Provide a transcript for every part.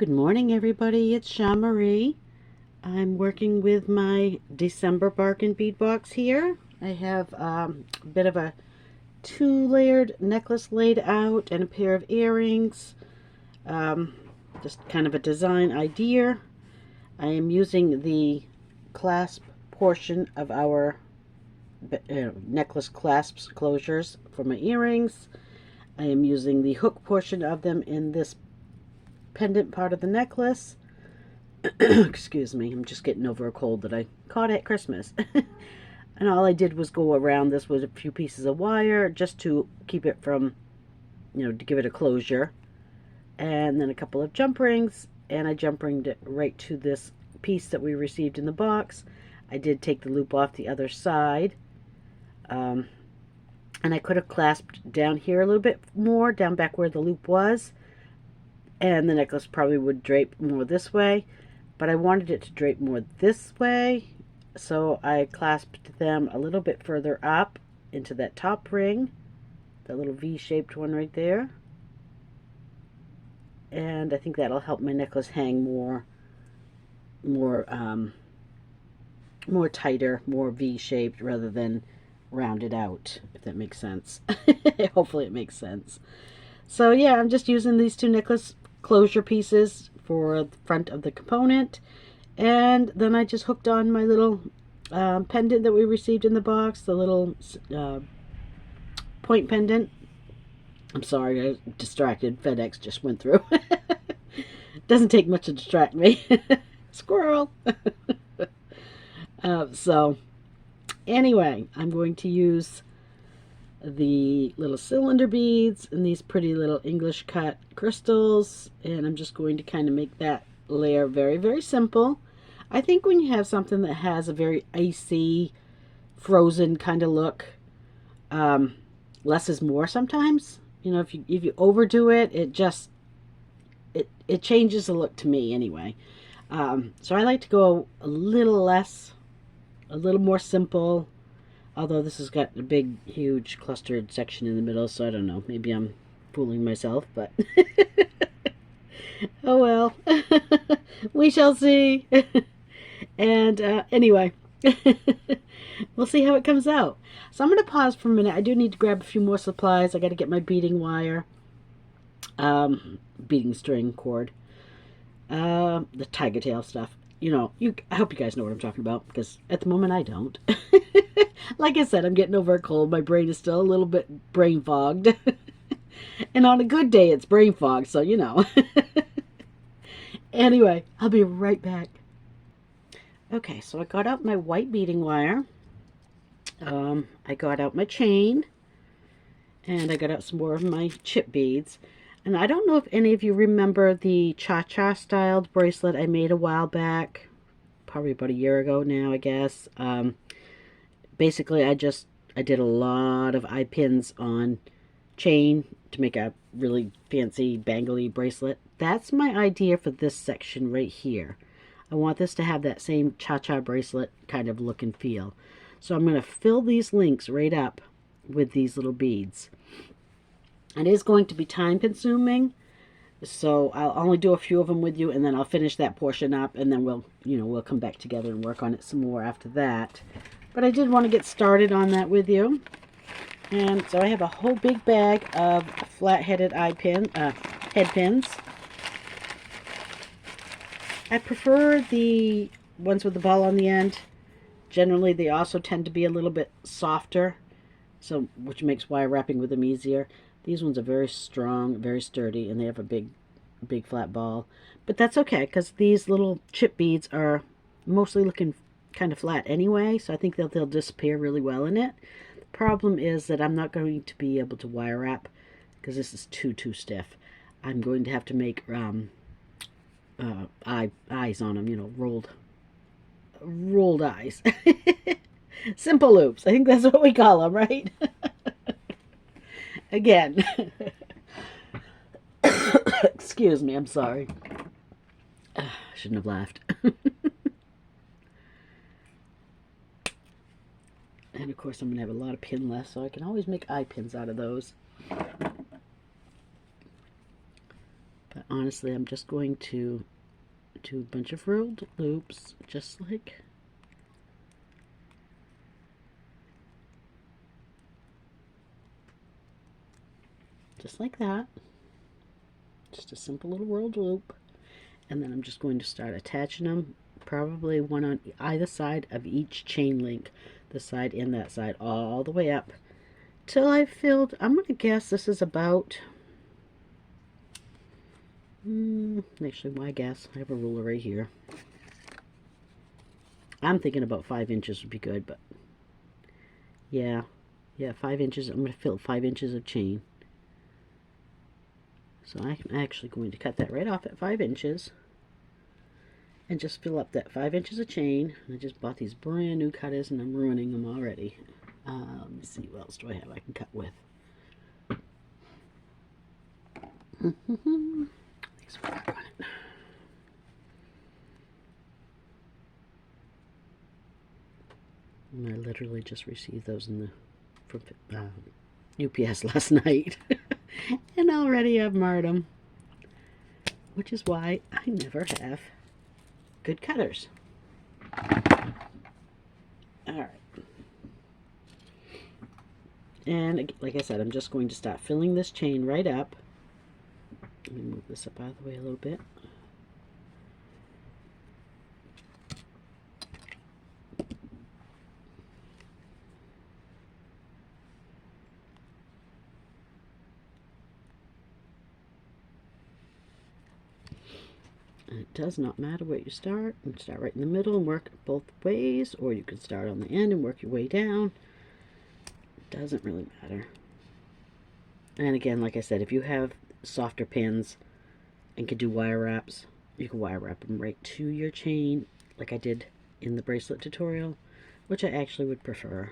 Good morning, everybody. It's Jean Marie. I'm working with my December bargain bead box here. I have a bit of a two-layered necklace laid out and a pair of earrings. Um, just kind of a design idea. I am using the clasp portion of our necklace clasps closures for my earrings. I am using the hook portion of them in this pendant part of the necklace. Excuse me, I'm just getting over a cold that I caught at Christmas. And all I did was go around this with a few pieces of wire just to keep it from, to give it a closure. And then a couple of jump rings, and I jump ringed it right to this piece that we received in the box. I did take the loop off the other side. And I could have clasped down here a little bit more, down back where the loop was. And the necklace probably would drape more this way. But I wanted it to drape more this way, so I clasped them a little bit further up into that top ring, that little V-shaped one right there. And I think that'll help my necklace hang more tighter, more V-shaped rather than rounded out, if that makes sense. Hopefully it makes sense. So yeah, I'm just using these two necklace closure pieces for the front of the component, and then I just hooked on my little pendant that we received in the box, the little point pendant. I'm sorry, I was distracted. FedEx just went through. Doesn't take much to distract me. Squirrel. So anyway, I'm going to use the little cylinder beads and these pretty little English cut crystals, and I'm just going to kind of make that layer very, very simple. I think when you have something that has a very icy, frozen kind of look, less is more sometimes. If you overdo it, it changes the look to me anyway. So I like to go a little less, a little more simple. Although this has got a big, huge clustered section in the middle, so I don't know. Maybe I'm fooling myself, but oh well. We shall see. And anyway, we'll see how it comes out. So I'm going to pause for a minute. I do need to grab a few more supplies. I got to get my beading wire, beading string cord, the tiger tail stuff. I hope you guys know what I'm talking about, because at the moment I don't. Like I said, I'm getting over a cold. My brain is still a little bit brain fogged. And on a good day, it's brain fog, so Anyway, I'll be right back. Okay, so I got out my white beading wire. I got out my chain. And I got out some more of my chip beads. And I don't know if any of you remember the cha-cha styled bracelet I made a while back. Probably about a year ago now, I guess. Basically, I did a lot of eye pins on chain to make a really fancy bangly bracelet. That's my idea for this section right here. I want this to have that same cha-cha bracelet kind of look and feel. So I'm going to fill these links right up with these little beads. It is going to be time consuming, so I'll only do a few of them with you, and then I'll finish that portion up, and then we'll come back together and work on it some more after that. But I did want to get started on that with you. And so I have a whole big bag of flat-headed head pins. I prefer the ones with the ball on the end. Generally, they also tend to be a little bit softer, which makes wire wrapping with them easier. These ones are very strong, very sturdy, and they have a big flat ball. But that's okay, because these little chip beads are mostly looking kind of flat anyway, so I think they'll disappear really well in it. The problem is that I'm not going to be able to wire wrap, because this is too stiff. I'm going to have to make eyes on them, rolled eyes. Simple loops. I think that's what we call them, right? Again. Excuse me, I'm sorry. I shouldn't have laughed. And of course I'm going to have a lot of pin left, so I can always make eye pins out of those. But honestly, I'm just going to do a bunch of rolled loops, just like that. Just a simple little rolled loop. And then I'm just going to start attaching them, probably one on either side of each chain link, this side and that side, all the way up till I've filled. I'm going to guess this is about, actually, why guess? I have a ruler right here. I'm thinking about 5 inches would be good, but yeah, 5 inches. I'm going to fill 5 inches of chain. So I'm actually going to cut that right off at 5 inches and just fill up that 5 inches of chain. I just bought these brand new cutters and I'm ruining them already. Let me see, what else do I have I can cut with? These were back on it. And I literally just received those in the from UPS last night. And already I've marred them, which is why I never have good cutters. Alright. And like I said, I'm just going to start filling this chain right up. Let me move this up out of the way a little bit. And it does not matter where you start. You can start right in the middle and work both ways, or you can start on the end and work your way down. It doesn't really matter. And again, like I said, if you have softer pins and can do wire wraps, you can wire wrap them right to your chain, like I did in the bracelet tutorial, which I actually would prefer.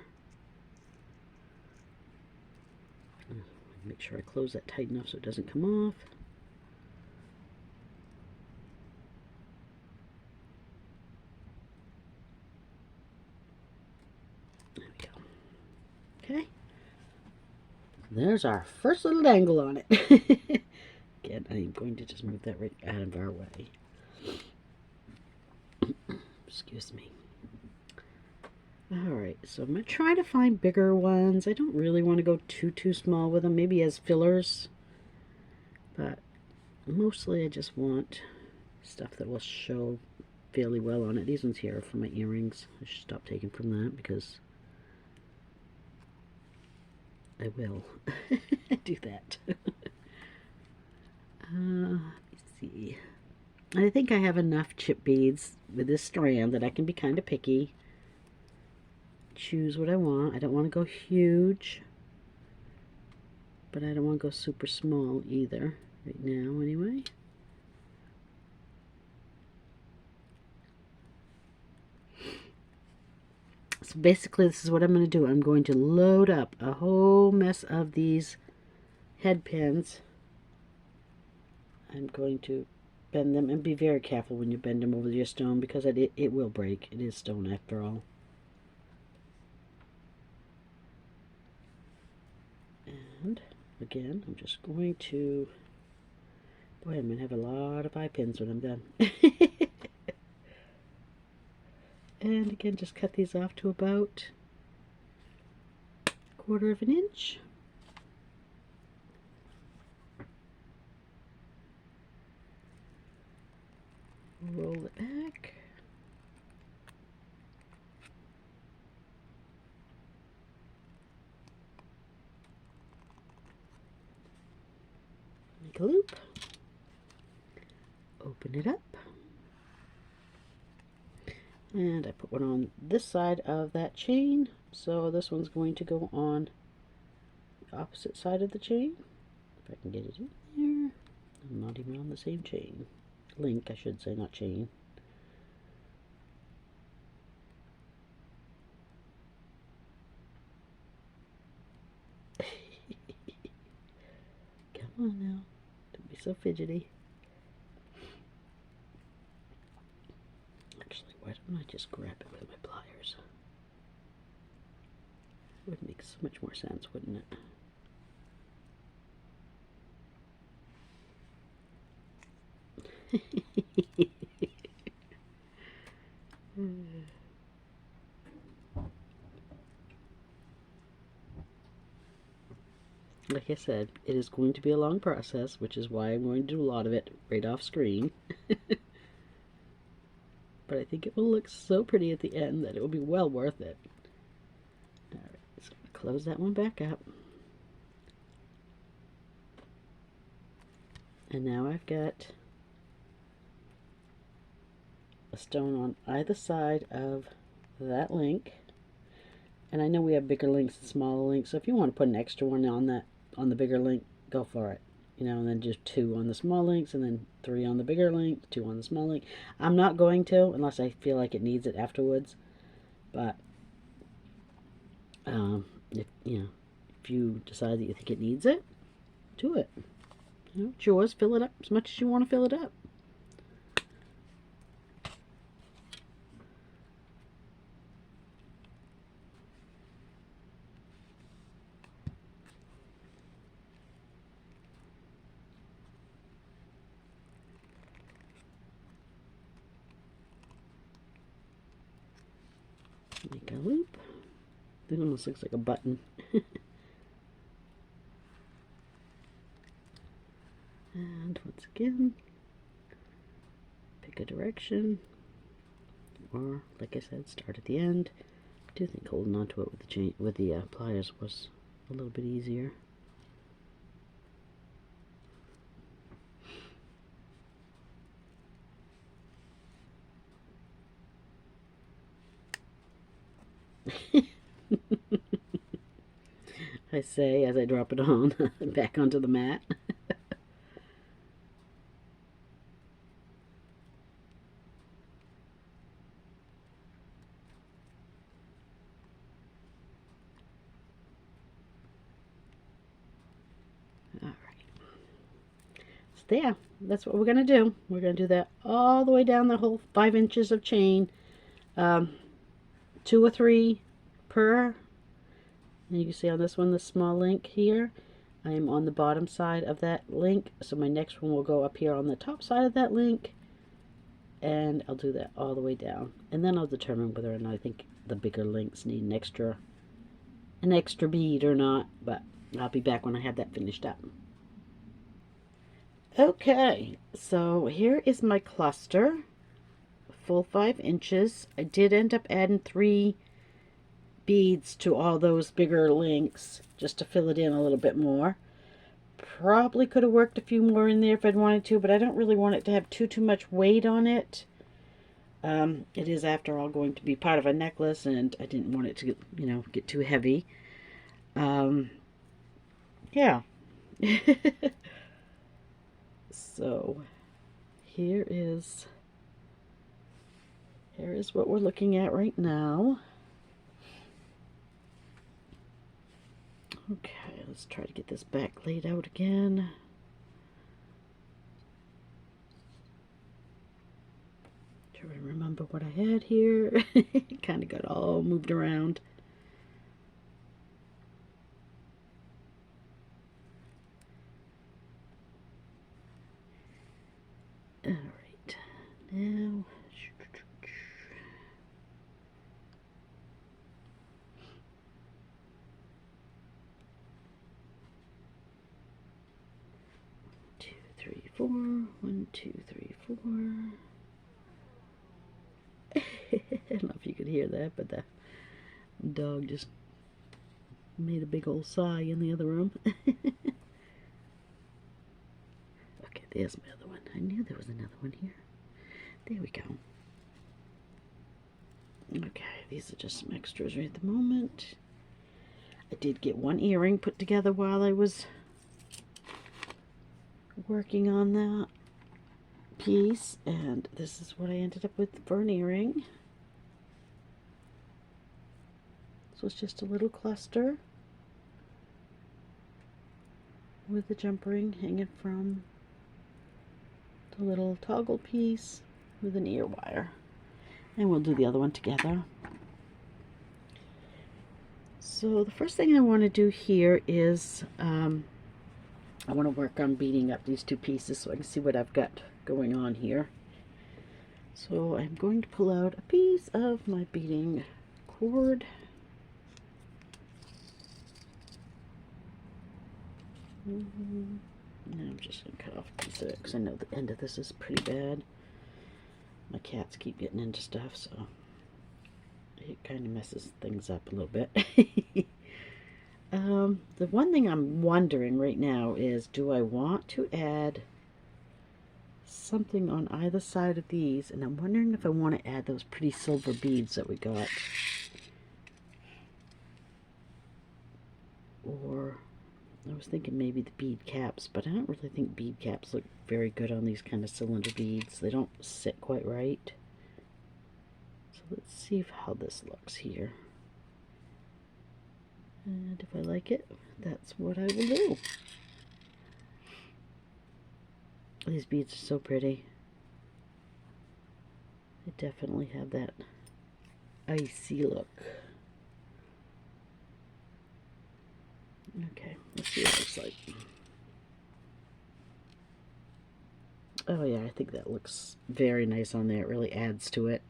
Make sure I close that tight enough so it doesn't come off. There we go. Okay. There's our first little dangle on it. Again, I'm going to just move that right out of our way. Excuse me. Alright, so I'm going to try to find bigger ones. I don't really want to go too small with them, maybe as fillers. But mostly I just want stuff that will show fairly well on it. These ones here are for my earrings. I should stop taking from that because I will do that. Let's see. I think I have enough chip beads with this strand that I can be kind of picky. Choose what I want. I don't want to go huge, but I don't want to go super small either. Right now, anyway. So basically, this is what I'm going to do. I'm going to load up a whole mess of these head pins. I'm going to bend them, and be very careful when you bend them over your stone because it will break. It is stone after all. And again, I'm just going to, boy, I'm going to have a lot of eye pins when I'm done. And again, just cut these off to about 1/4 of an inch. Roll it back. Make a loop. Open it up. And I put one on this side of that chain, so this one's going to go on the opposite side of the chain. If I can get it in there. I'm not even on the same chain. Link, I should say, not chain. Come on now. Don't be so fidgety. Actually, why don't I just grab it with my pliers? It would make so much more sense, wouldn't it? Like I said, it is going to be a long process, which is why I'm going to do a lot of it right off screen. But I think it will look so pretty at the end that it will be well worth it. Alright, so I'm going to close that one back up. And now I've got a stone on either side of that link. And I know we have bigger links and smaller links, so if you want to put an extra one on the bigger link, go for it. You know, and then just 2 on the small links, and then 3 on the bigger link, 2 on the small link. I'm not going to, unless I feel like it needs it afterwards. But if you decide that you think it needs it, do it. You know, it's yours. Fill it up as much as you want to fill it up. Make a loop. It almost looks like a button. And once again, pick a direction, or like I said, start at the end. I do think holding onto it with the pliers was a little bit easier. I say as I drop it on back onto the mat. All right. So there, that's what we're going to do. We're going to do that all the way down the whole 5 inches of chain. 2 or 3 per. And you can see on this one, the small link here, I am on the bottom side of that link. So my next one will go up here on the top side of that link. And I'll do that all the way down. And then I'll determine whether or not I think the bigger links need an extra bead or not. But I'll be back when I have that finished up. Okay, so here is my cluster. Full 5 inches. I did end up adding 3 beads to all those bigger links just to fill it in a little bit more. Probably could have worked a few more in there if I'd wanted to, but I don't really want it to have too much weight on it. It is, after all, going to be part of a necklace, and I didn't want it to get too heavy. Yeah. So here is what we're looking at right now. Okay, let's try to get this back laid out again. Try to remember what I had here. It kind of got all moved around. All right, now. Three, 4. 1, 2, 3, 4. I don't know if you could hear that, but the dog just made a big old sigh in the other room. Okay, there's my other one. I knew there was another one here. There we go. Okay, these are just some extras right at the moment. I did get one earring put together while I was working on that piece, and this is what I ended up with for an earring. So it's just a little cluster with the jump ring hanging from the little toggle piece with an ear wire, and we'll do the other one together. So the first thing I want to do here is I want to work on beading up these 2 pieces so I can see what I've got going on here. So I'm going to pull out a piece of my beading cord. And I'm just going to cut off a piece of it because I know the end of this is pretty bad. My cats keep getting into stuff, so it kind of messes things up a little bit. The one thing I'm wondering right now is, do I want to add something on either side of these? And I'm wondering if I want to add those pretty silver beads that we got. Or I was thinking maybe the bead caps, but I don't really think bead caps look very good on these kind of cylinder beads. They don't sit quite right. So let's see how this looks here. And if I like it, that's what I will do. These beads are so pretty. They definitely have that icy look. Okay, let's see what it looks like. Oh yeah, I think that looks very nice on there. It really adds to it.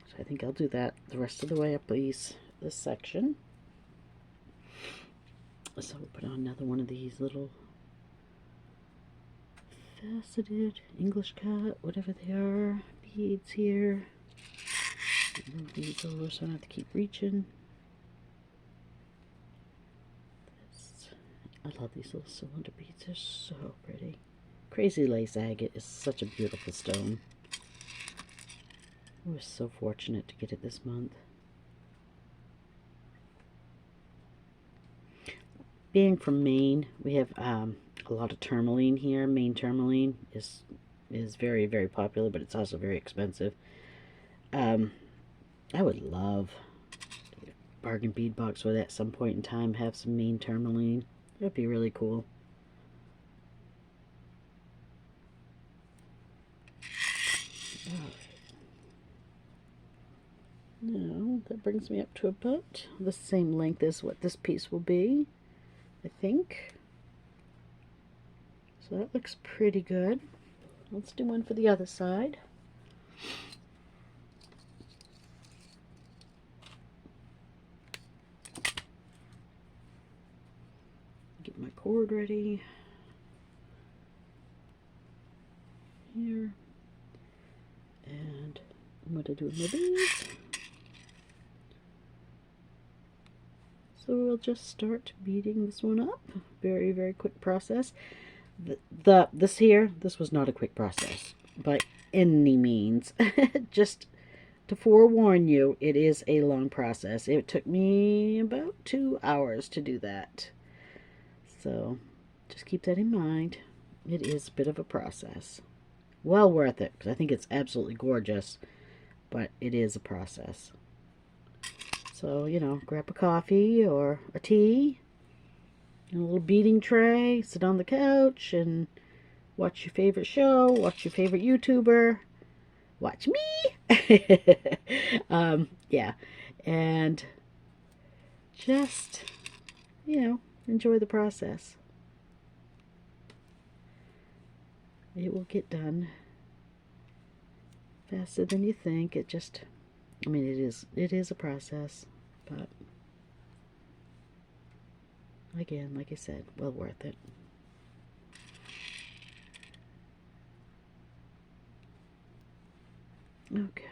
So I think I'll do that the rest of the way up this section. So we'll put on another one of these little faceted English cut, whatever they are, beads here. Move these over so I don't have to keep reaching. I love these little cylinder beads. They're so pretty. Crazy Lace Agate is such a beautiful stone. I was so fortunate to get it this month. Being from Maine, we have a lot of tourmaline here. Maine tourmaline is very, very popular, but it's also very expensive. I would love a bargain bead box with at some point in time have some Maine tourmaline. That'd be really cool. Now that brings me up to about the same length as what this piece will be, I think. So that looks pretty good. Let's do one for the other side. Get my cord ready. Here. And I'm going to do my beads. So we'll just start beading this one up. Very, very quick process. This was not a quick process by any means. Just to forewarn you, it is a long process. It took me about 2 hours to do that. So just keep that in mind. It is a bit of a process. Well worth it, because I think it's absolutely gorgeous, but it is a process. So, you know, grab a coffee or a tea, and a little beading tray, sit on the couch and watch your favorite show, watch your favorite YouTuber, watch me. Yeah, and just, you know, enjoy the process. It will get done faster than you think. It just, I mean, it is a process, but again, like I said, well worth it. Okay.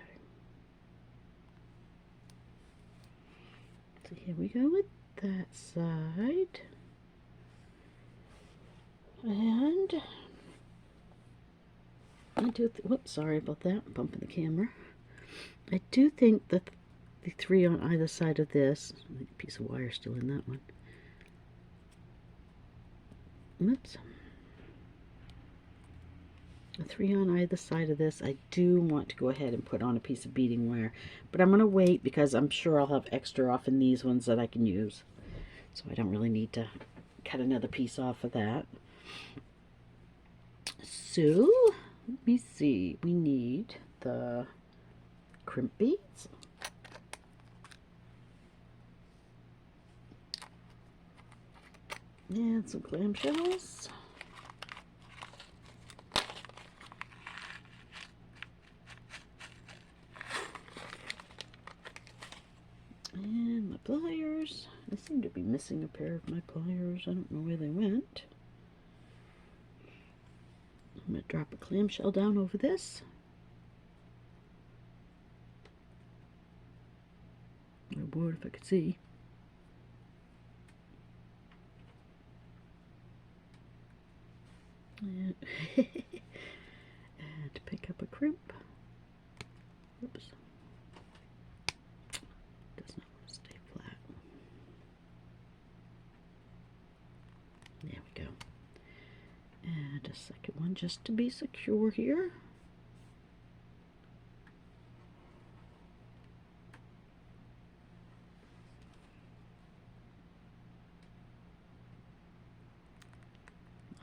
So here we go with that side. And I do, whoops, sorry about that, I'm bumping the camera. I do think that the 3 on either side of this, a piece of wire still in that one. Oops. The 3 on either side of this, I do want to go ahead and put on a piece of beading wire, but I'm going to wait because I'm sure I'll have extra off in these ones that I can use. So I don't really need to cut another piece off of that. So, let me see, we need the crimp beads. And some clamshells. be missing a pair of my pliers. I don't know where they went. I'm going to drop a clamshell down over this. Oh boy, if I could see. And, and pick up a crimp. Oops. Does not want to stay flat. There we go. And a second one just to be secure here.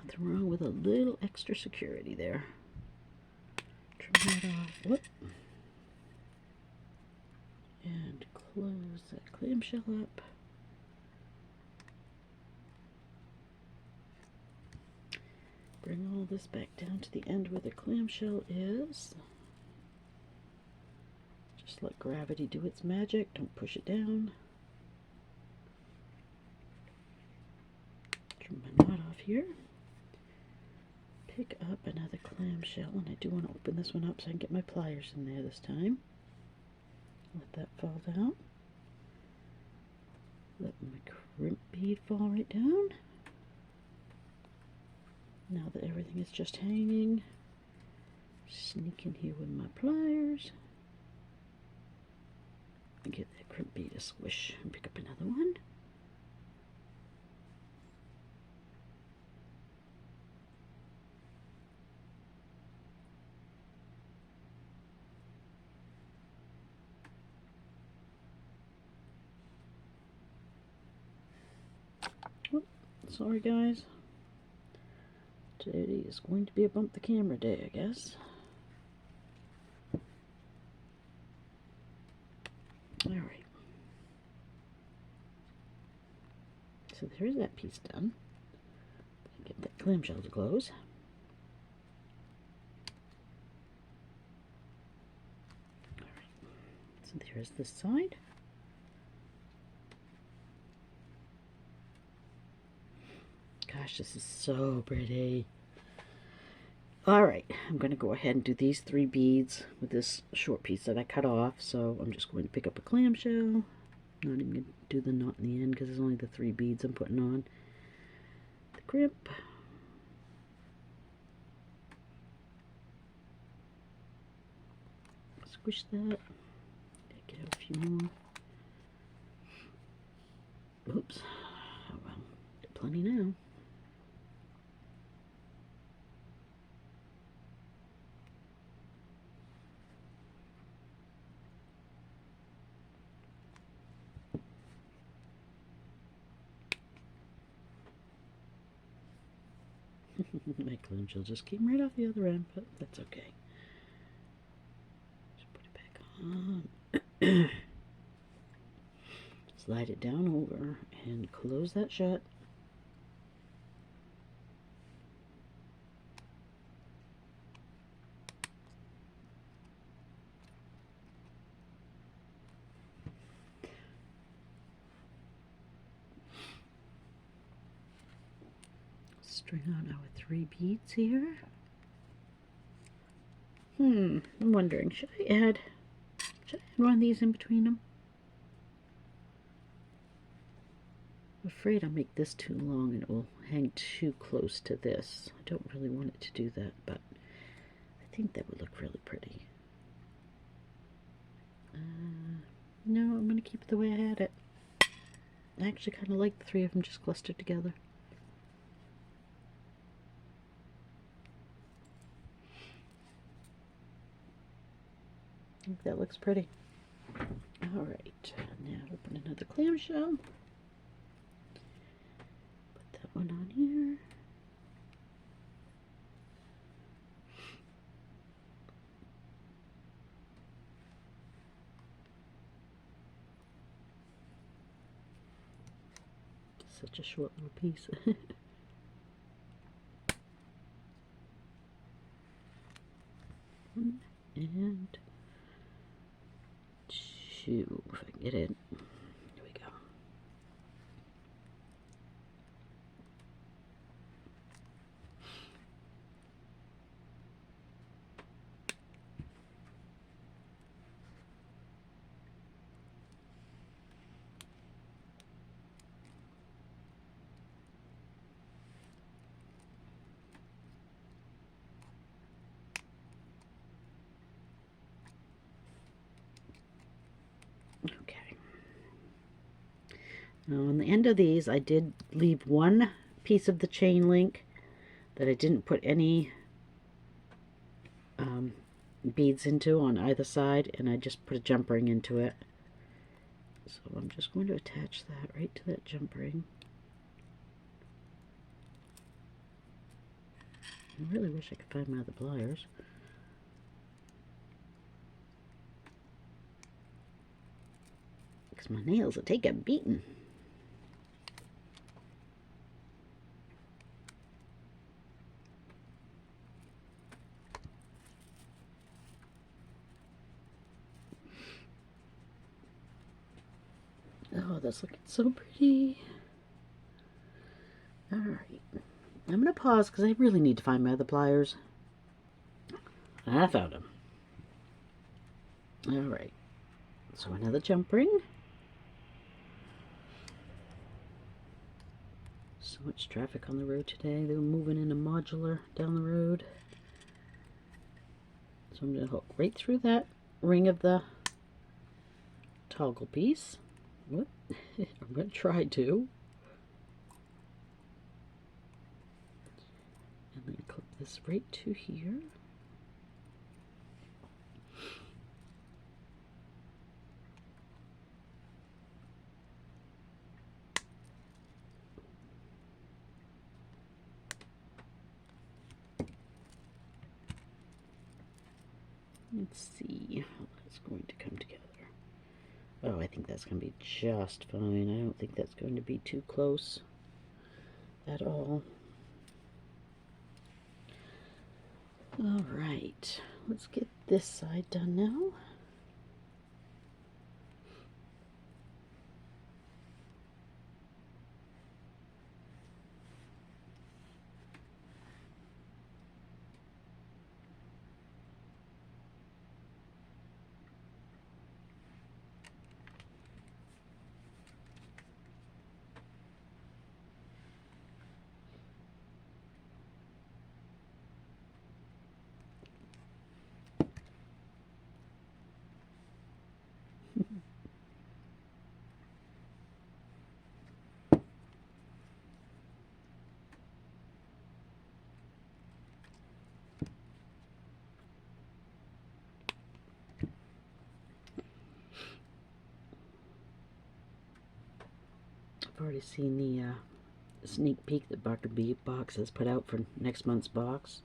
Nothing wrong with a little extra security there. Trim that off. Whoop. And close that clamshell up. Bring all this back down to the end where the clamshell is. Just let gravity do its magic. Don't push it down. Trim my knot off here. Pick up another clamshell, and I do want to open this one up so I can get my pliers in there this time. Let that fall down. Let my crimp bead fall right down. Now that everything is just hanging, sneak in here with my pliers and give that crimp bead a squish and pick up another one. Sorry guys, today is going to be a bump the camera day, I guess. Alright, so there's that piece done. Get that clamshell to close. Alright, so there's this side. Gosh, this is so pretty. Alright, I'm going to go ahead and do these 3 beads with this short piece that I cut off. So I'm just going to pick up a clamshell. Not even going to do the knot in the end because it's only the 3 beads I'm putting on. The crimp. Squish that. Get out a few more. Oops. Oh well, got plenty now. My clamshell just came right off the other end, but that's okay. Just put it back on. Slide it down over and close that shut. String on our 3 beads here. I'm wondering, should I add one of these in between them? I'm afraid I'll make this too long and it will hang too close to this. I don't really want it to do that, but I think that would look really pretty. No, I'm going to keep it the way I had it. I actually kind of like the 3 of them just clustered together. I think that looks pretty. Alright, now open another clamshell. Put that one on here. Such a short little piece. One and 2, if I can get it. Here we go. Now on the end of these, I did leave one piece of the chain link that I didn't put any beads into on either side, and I just put a jump ring into it. So I'm just going to attach that right to that jump ring. I really wish I could find my other pliers. Because my nails will take a beating. Oh, that's looking so pretty. Alright. I'm going to pause because I really need to find my other pliers. I found them. Alright. So another jump ring. So much traffic on the road today. They were moving in a modular down the road. So I'm going to hook right through that ring of the toggle piece. What? I'm going to try to. And then clip this right to here. Let's see how that's going to come together. Oh, I think that's going to be just fine. I don't think that's going to be too close at all. All right, let's get this side done now. I've already seen the sneak peek that Bark & Bead Box has put out for next month's box.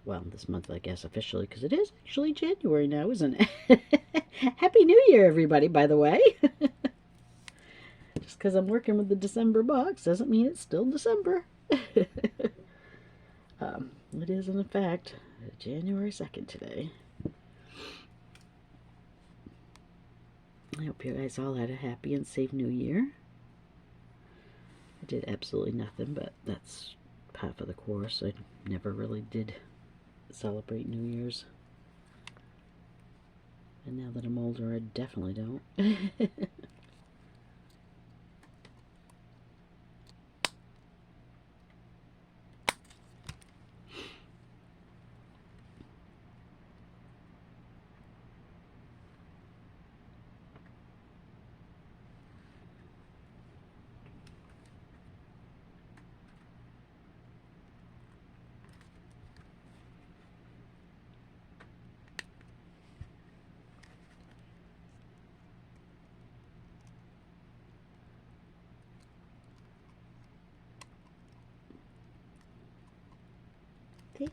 Well, this month, I guess, officially, because it is actually January now, isn't it? Happy New Year, everybody, by the way. Just because I'm working with the December box doesn't mean it's still December. It is, in fact, January 2nd today. I hope you guys all had a happy and safe New Year. I did absolutely nothing, but that's half of the course. I never really did celebrate New Year's. And now that I'm older, I definitely don't.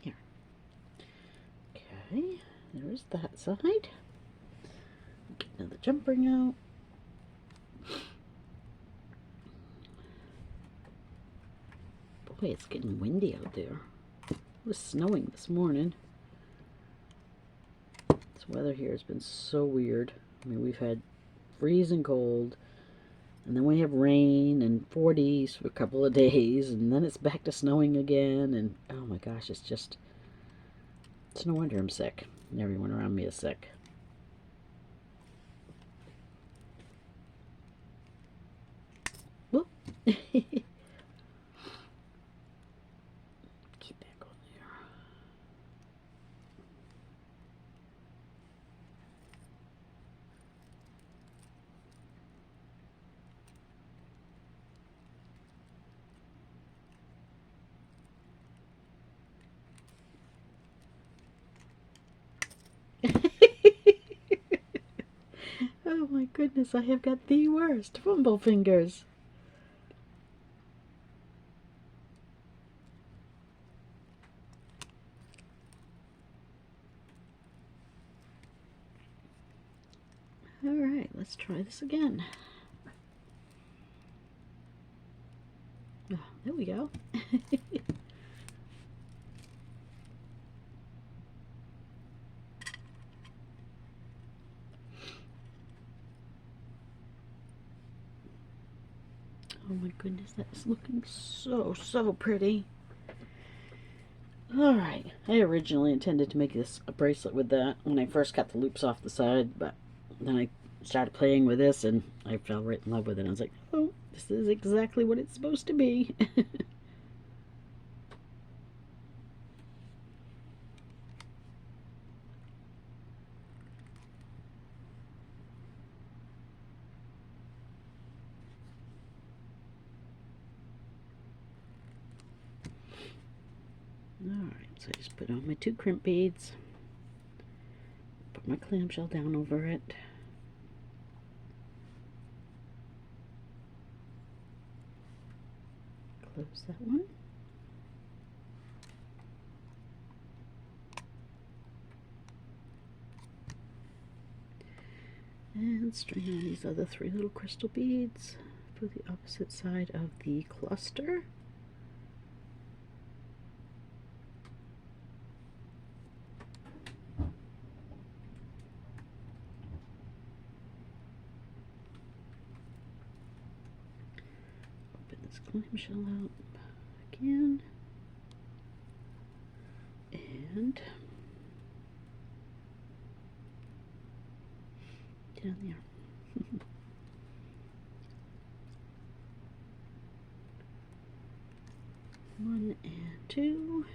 There. Okay, there's that side. Get another jump ring out. Boy, it's getting windy out there. It was snowing this morning. This weather here has been so weird. I mean, we've had freezing cold, and then we have rain and 40s for a couple of days, and then it's back to snowing again, and oh my gosh, it's no wonder I'm sick. Everyone around me is sick. Whoop. Keep that going there. goodness, I have got the worst fumble fingers. All right, let's try this again. Oh, there we go. Oh my goodness, that is looking so pretty. Alright, I originally intended to make this a bracelet with that when I first cut the loops off the side, but then I started playing with this and I fell right in love with it. I was like, oh, this is exactly what it's supposed to be. Alright, so I just put on my 2 crimp beads, put my clamshell down over it. Close that one. And string on these other 3 little crystal beads for the opposite side of the cluster. Open this clamshell out again. And down there. One and 2.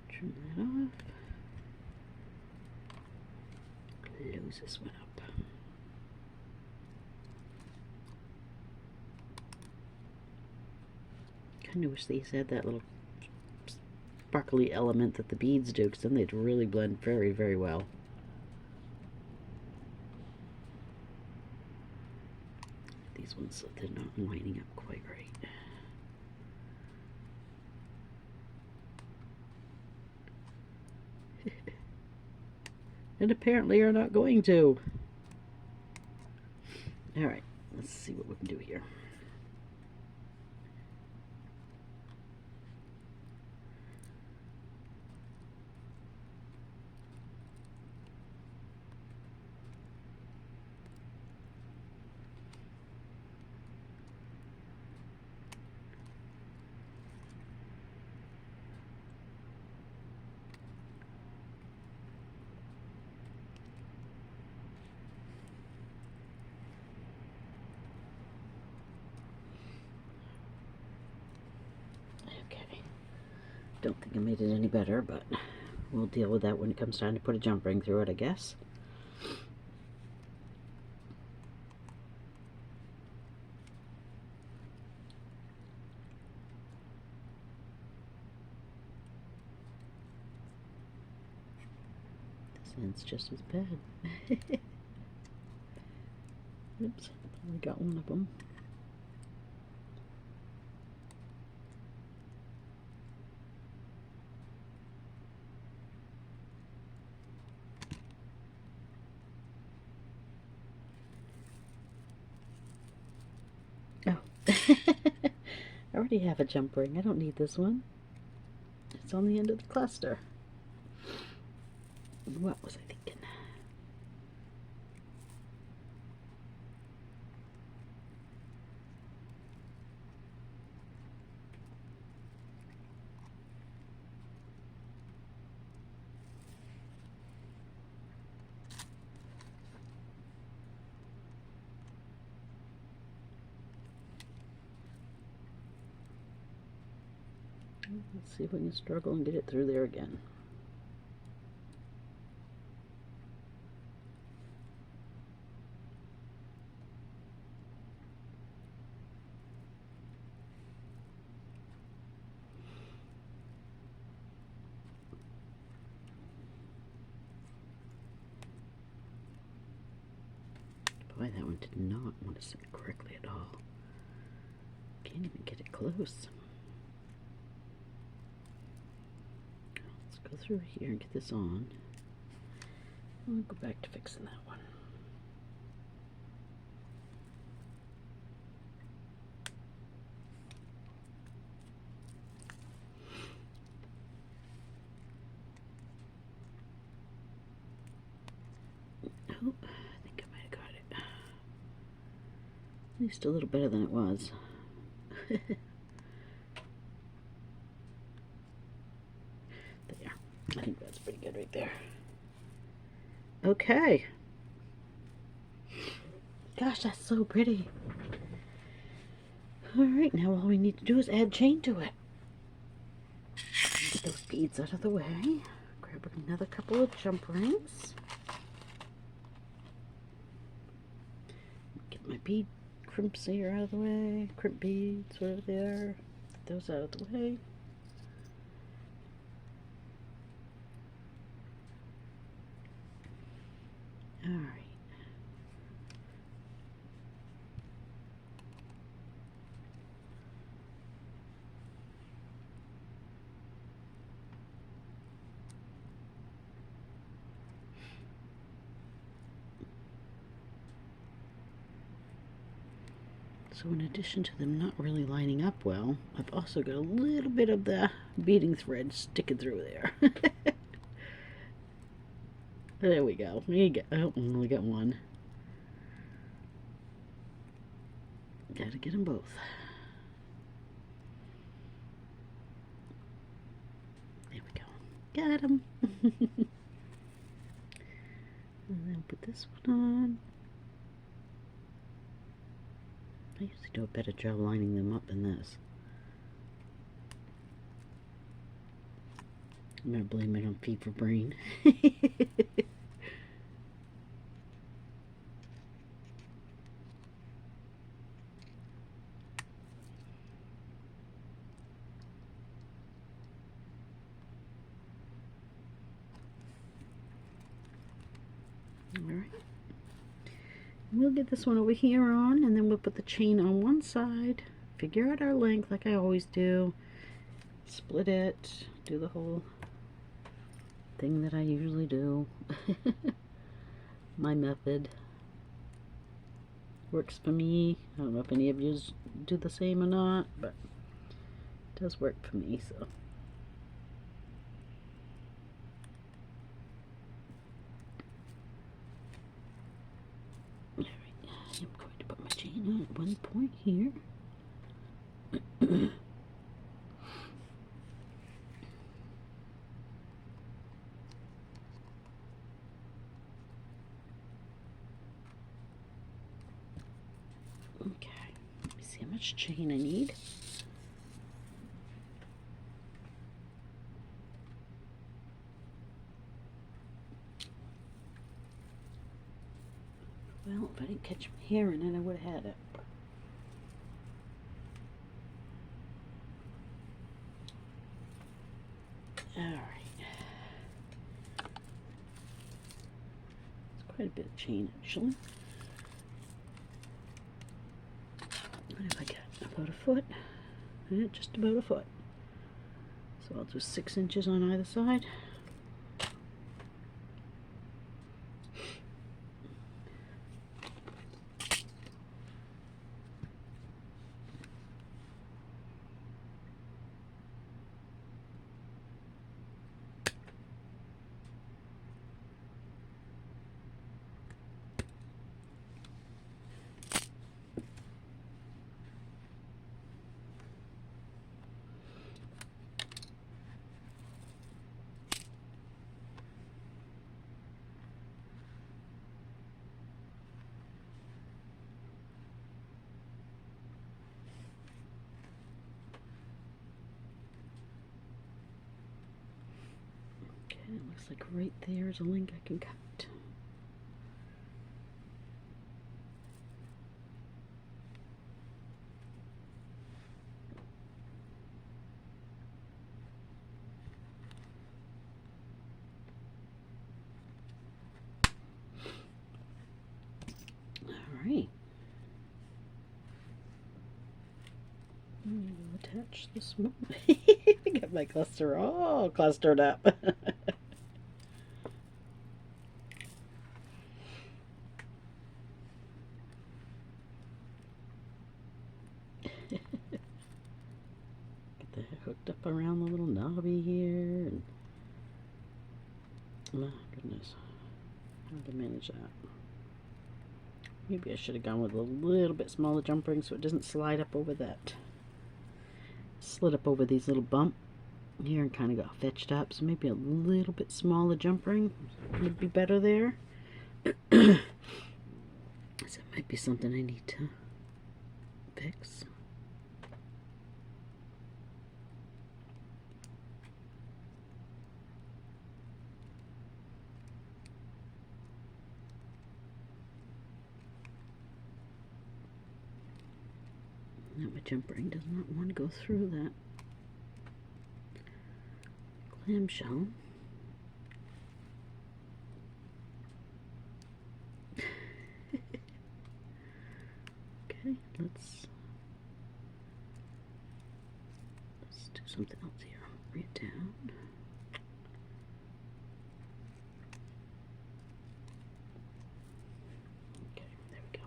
Trim that off. Close this one up. Kind of wish these had that little sparkly element that the beads do, because then they'd really blend very well. These ones, so they're not lining up quite right. And apparently are not going to. Alright, let's see what we can do here. Okay, don't think I made it any better, but we'll deal with that when it comes time to put a jump ring through it, I guess. This end's just as bad. Oops, only got one of them. Oh, I already have a jump ring. I don't need this one. It's on the end of the cluster. What was I thinking? Let's see if we can struggle and get it through there again. Boy, that one did not want to sit correctly at all. Can't even get it close. Let's go through here and get this on. I'll go back to fixing that one. Oh, I think I might have got it. At least a little better than it was. There. I think that's pretty good right there. Okay. Gosh, that's so pretty. Alright, now all we need to do is add chain to it. Get those beads out of the way. Grab another couple of jump rings. Get my bead crimps here out of the way. Crimp beads, wherever they are. Get those out of the way. Alright. So in addition to them not really lining up well, I've also got a little bit of the beading thread sticking through there. There we go. Oh, only got one. Gotta get them both. There we go. Got them. And then put this one on. I usually do a better job lining them up than this. I'm gonna blame it on fever brain. Alright. We'll get this one over here on, and then we'll put the chain on one side, figure out our length like I always do, split it, do the whole thing that I usually do. My method works for me. I don't know if any of you do the same or not, but it does work for me, so. Alright, I'm going to put my chain on at one point here. Okay, let me see how much chain I need. Well, if I didn't catch my hair in it, I would have had it. Alright. It's quite a bit of chain, actually. What have I got? About a foot? Yeah, just about a foot. So I'll do 6 inches on either side. Okay, it looks like right there is a link I can cut. much this morning. Get my cluster all clustered up. Get the hooked up around the little knobby here. And, my goodness, how to manage that? Maybe I should have gone with a little bit smaller jump ring so it doesn't slide up over that. Slid up over these little bump here and kind of got fetched up. So maybe a little bit smaller jump ring would be better there. So it might be something I need to fix. Now my jump ring does not want to go through that clamshell. Okay, let's do something else here. Bring it down. Okay, there we go.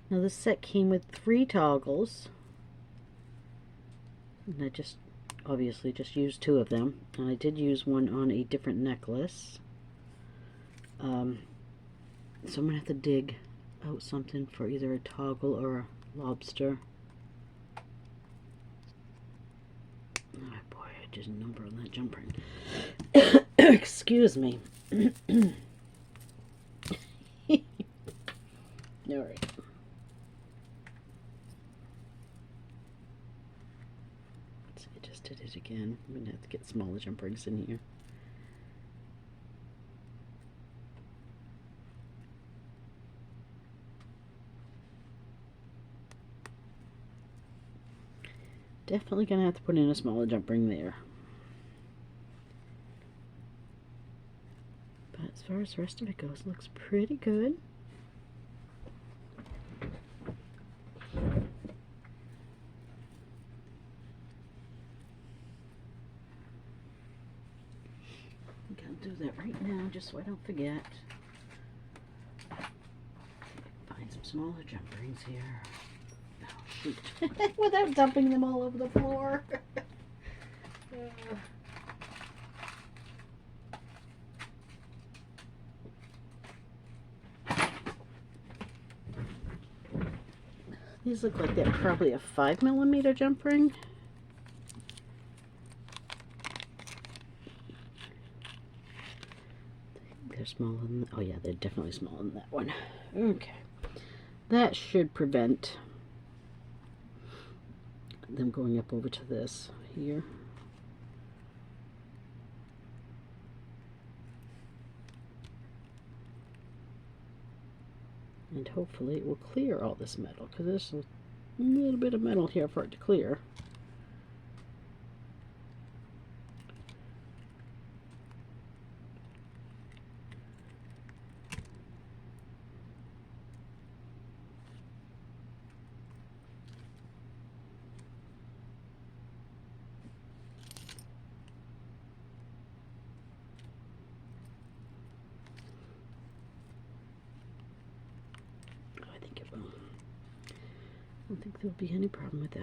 Now this set came with 3 toggles, and I just obviously just used 2 of them, and I did use one on a different necklace. So I'm gonna have to dig out something for either a toggle or a lobster. Oh boy, I did a number on that jump ring. Excuse me. Alright. I just did it again. I'm gonna have to get smaller jump rings in here. Definitely gonna have to put in a smaller jump ring there. But as far as the rest of it goes, it looks pretty good. I'm gonna do that right now just so I don't forget. Find some smaller jump rings here. Oh, shoot. Without dumping them all over the floor. These look like they're probably a 5mm jump ring. They're smaller than, oh yeah, they're definitely smaller than that one. Okay. That should prevent them going up over to this here. And hopefully it will clear all this metal, because there's a little bit of metal here for it to clear. I think it will. I don't think there'll be any problem with that.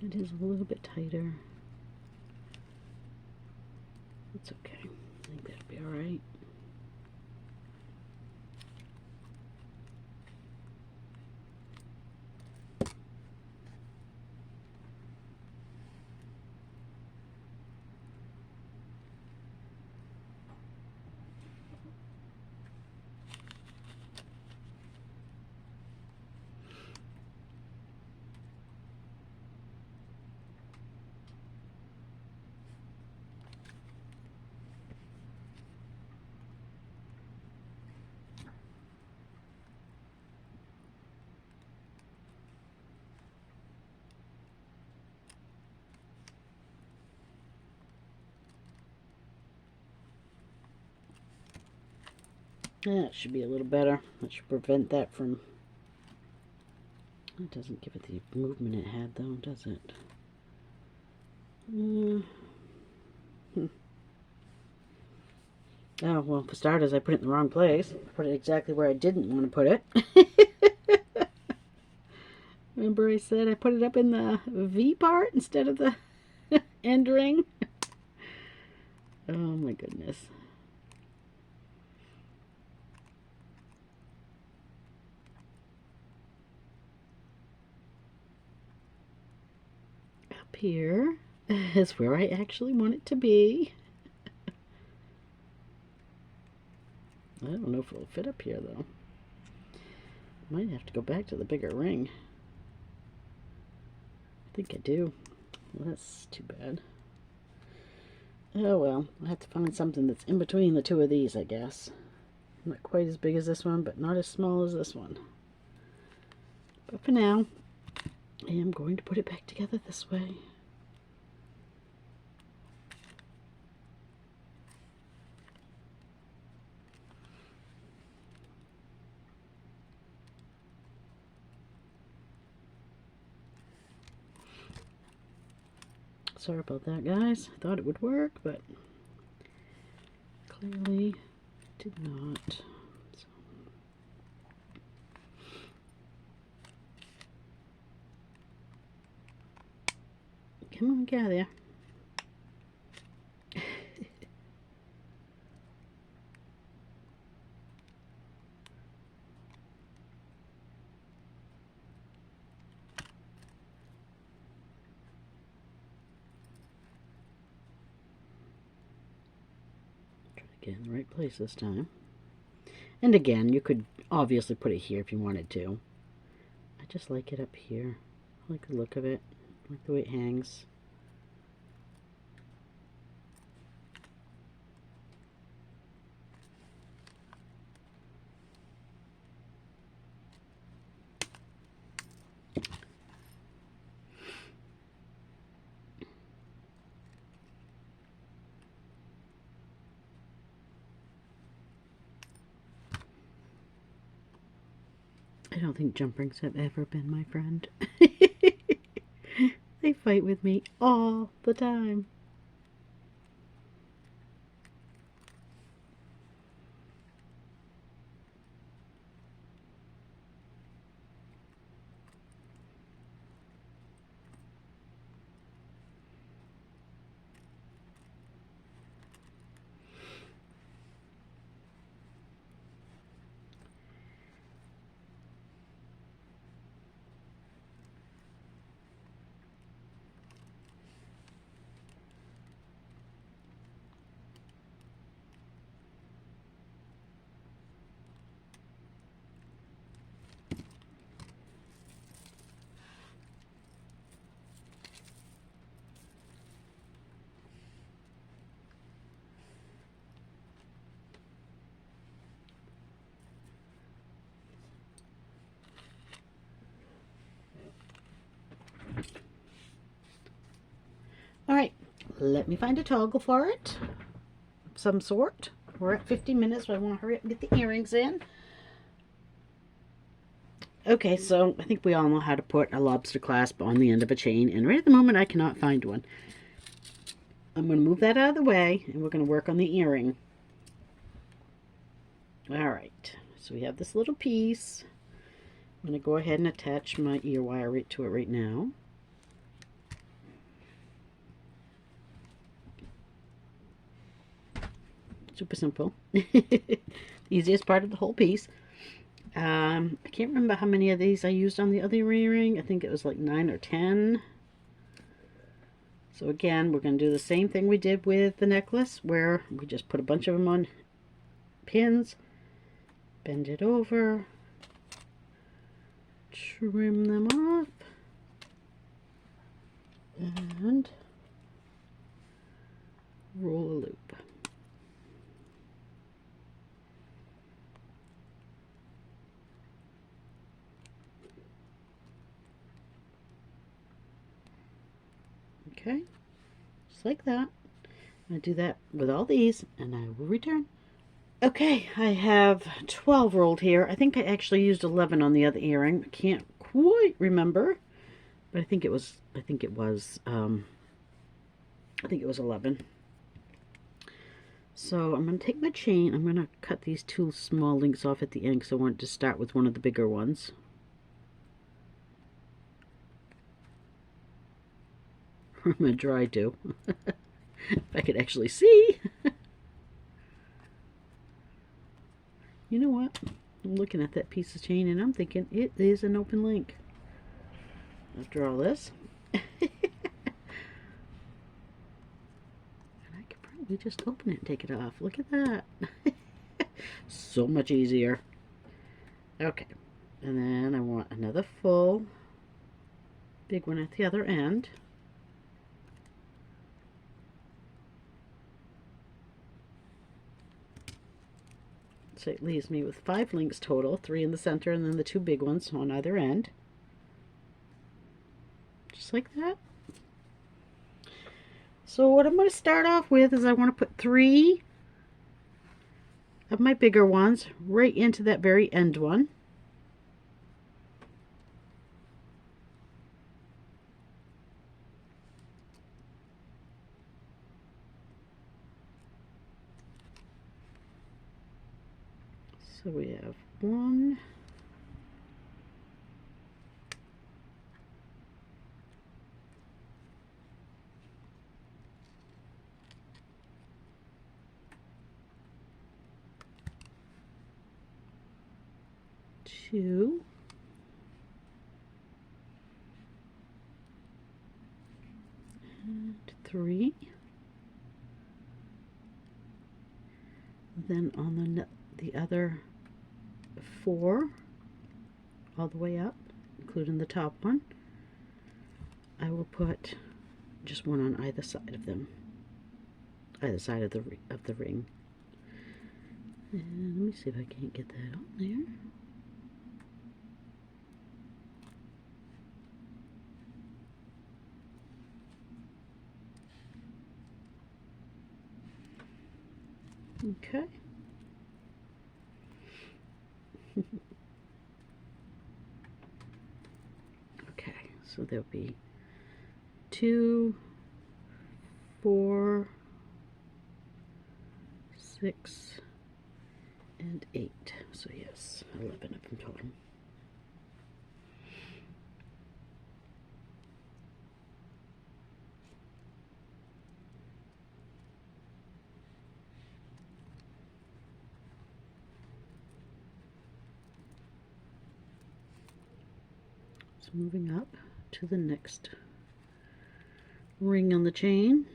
It is a little bit tighter. It's okay. I think that'll be all right. That should be a little better. That should prevent that from... It doesn't give it the movement it had though, does it? Oh, well, for starters, I put it in the wrong place. I put it exactly where I didn't want to put it. Remember I said I put it up in the V part instead of the end ring? Oh my goodness. Up here is where I actually want it to be. I don't know if it'll fit up here though. Might have to go back to the bigger ring. I think I do. Well, that's too bad. Oh well, I'll have to find something that's in between the two of these, I guess. Not quite as big as this one, but not as small as this one. But for now, I am going to put it back together this way. Sorry about that, guys. I thought it would work, but clearly did not. So. Come on, get out of there. Get in the right place this time. And again, you could obviously put it here if you wanted to. I just like it up here. I like the look of it. I like the way it hangs. I don't think jump rings have ever been my friend. They fight with me all the time. Alright, let me find a toggle for it. Of some sort. We're at 50 minutes, so I want to hurry up and get the earrings in. Okay, so I think we all know how to put a lobster clasp on the end of a chain, and right at the moment I cannot find one. I'm going to move that out of the way, and we're going to work on the earring. Alright, so we have this little piece. I'm going to go ahead and attach my ear wire right to it right now. Super simple. Easiest part of the whole piece. I can't remember how many of these I used on the other earring. I think it was like 9 or 10. So again, we're going to do the same thing we did with the necklace, where we just put a bunch of them on pins, bend it over, trim them off, and roll a loop. Okay, just like that. I do that with all these, and I will return. Okay, I have 12 rolled here. I think I actually used 11 on the other earring. I can't quite remember, but I think it was 11. So I'm going to take my chain. I'm going to cut these two small links off at the end because I wanted to start with one of the bigger ones. I'm going to try to. If I could actually see. You know what? I'm looking at that piece of chain and I'm thinking it is an open link. After all this. And I could probably just open it and take it off. Look at that. So much easier. Okay. And then I want another full big one at the other end. So it leaves me with 5 links total, 3 in the center and then the 2 big ones on either end. Just like that. So what I'm going to start off with is I want to put 3 of my bigger ones right into that very end one. So we have 1, 2, and 3. Then on the other 4 all the way up, including the top one, I will put just one on either side of them, either side of the ring. And let me see if I can't get that on there. Okay. Okay, so there'll be 2, 4, 6, and 8. So yes, 11 of them total. So moving up to the next ring on the chain.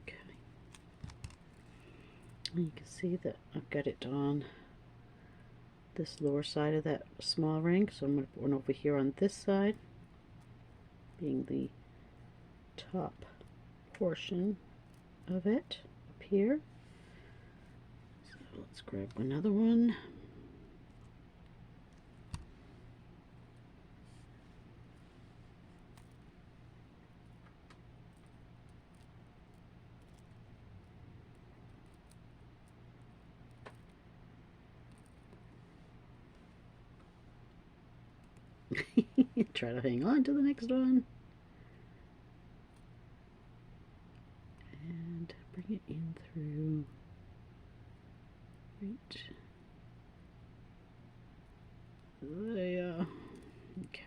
Okay. And you can see that I've got it on this lower side of that small ring, so I'm going to put one over here on this side, being the top portion of it up here. So let's grab another one. Try to hang on to the next one. And bring it in through right there. Okay.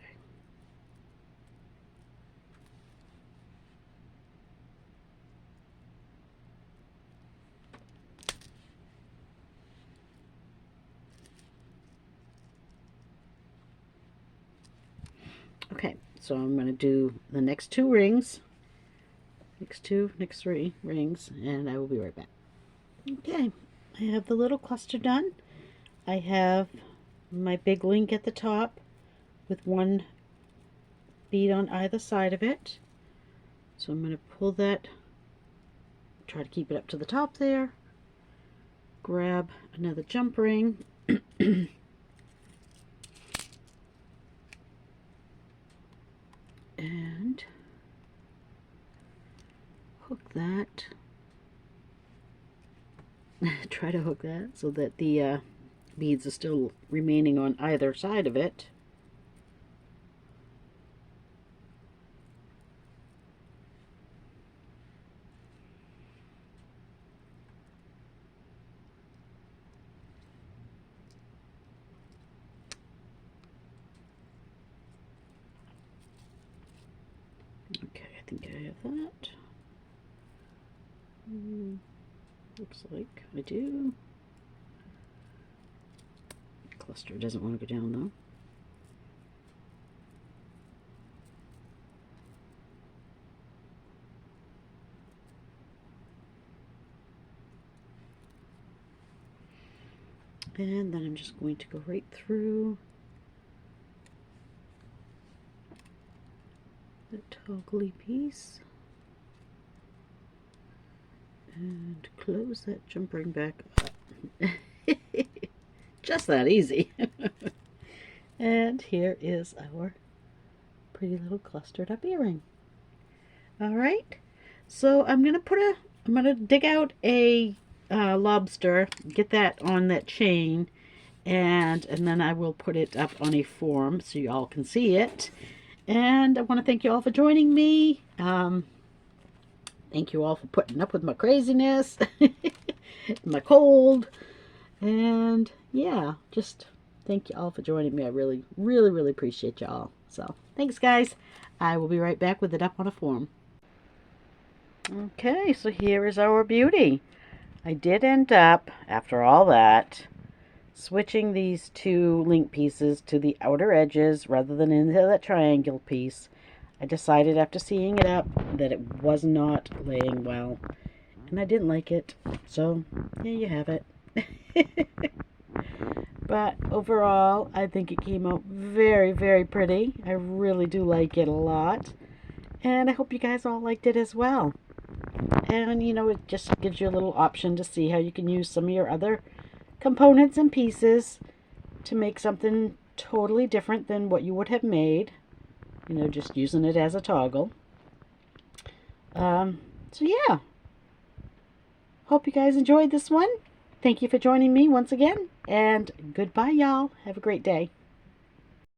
Okay, so I'm going to do the next 2 rings, next 3 rings, and I will be right back. Okay, I have the little cluster done. I have my big link at the top with 1 bead on either side of it. So I'm going to pull that, try to keep it up to the top there. Grab another jump ring. And hook that. Try to hook that so that the beads are still remaining on either side of it. Okay, I think I have that. Looks like I do. Cluster doesn't want to go down though. And then I'm just going to go right through the toggly piece and close that jump ring back up. Just that easy. And here is our pretty little clustered up earring. All right, so I'm gonna dig out a lobster, get that on that chain, and then I will put it up on a form so you all can see it. And I want to thank you all for joining me. Thank you all for putting up with my craziness, my cold, and yeah, just thank you all for joining me. I really, really, really appreciate y'all. So thanks, guys. I will be right back with it up on a form. Okay, so here is our beauty. I did end up, after all that, switching these two link pieces to the outer edges rather than into that triangle piece. I decided after seeing it up that it was not laying well, and I didn't like it, so there you have it. But overall, I think it came out very, very pretty. I really do like it a lot, and I hope you guys all liked it as well. And you know, it just gives you a little option to see how you can use some of your other components and pieces to make something totally different than what you would have made, you know, just using it as a toggle. So yeah, hope you guys enjoyed this one. Thank you for joining me once again, and goodbye, y'all. Have a great day.